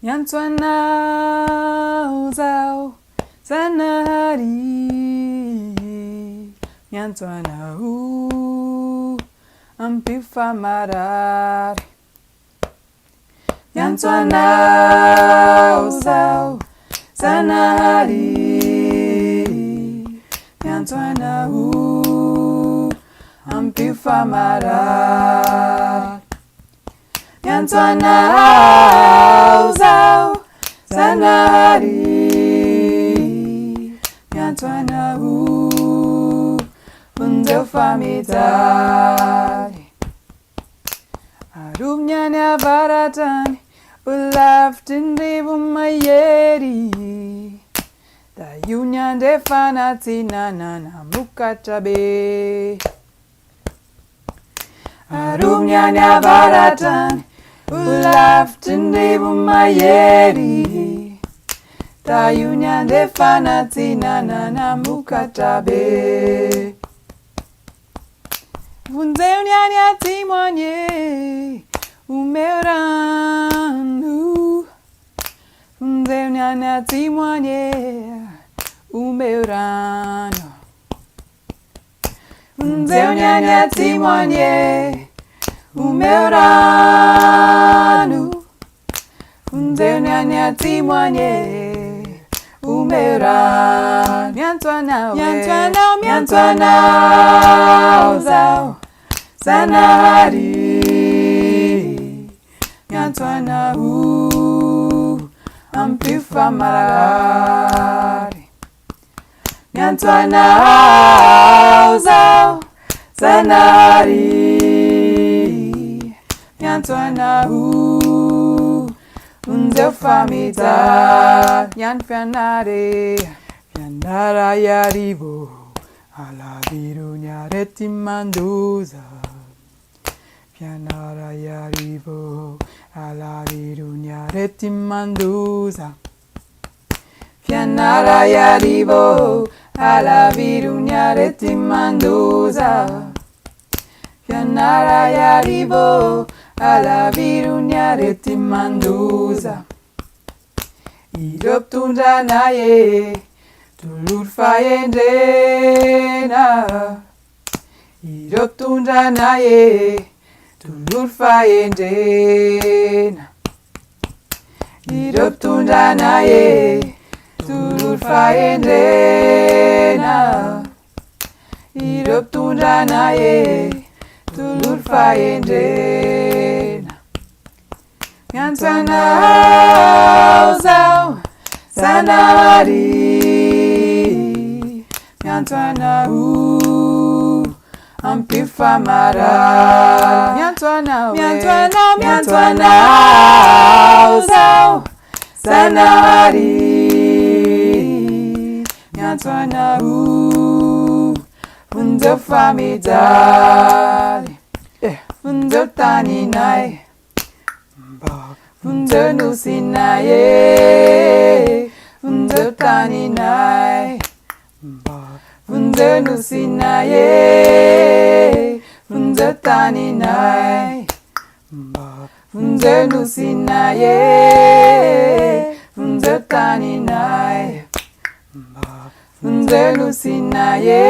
Yantswana uzao sanari Yantswana ampifa marar Yantswana uzao sanari Yantswana ampifa marar Yantswana uzao sanari Yantswana unzeu famidari Arumnyanya baratani ulaftindi bumayeri Dayunyande fanatina nana mukatabe Arumnyanya baratani ulaftindi bumayeri Dayunyande fanatina nana mukatabe Vunzeunyanya témoigner umeuranu Vunzeunyanya témoigner umeuranu Vunzeunyanya témoigner umeuranu Vunzeunyanya témoigner umeuranu Yantswana uzao sanari Yantswana ampifa marari Yantswana uzao sanari Yantswana unzeu famidar Yanfianare Fianara yaribo Ala virunya retimanduza Fianara yaribo Ala virunya retimanduza Fianara yaribo Ala virunya retimanduza Fianara yaribo Ala virunya retimanduza Hidup tunda naye Tulur faendena Hidup tunda naye Tulur faendena Hidup tunda naye Tulur faendena Hidup tunda naye Tulur faendena Yantswana uzao sanari Yantswana ampifa marar Yantswana uzao sanari Yantswana unzeu famidari unzeu taninai unzeu nusinaye unzeu taninai unzeu nusinaye unzeu taninai unzeu nusinaye unzeu taninai unzeu nusinaye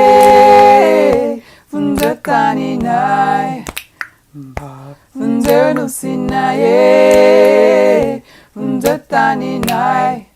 unzeu taninai unzeu nusinaye unzeu taninai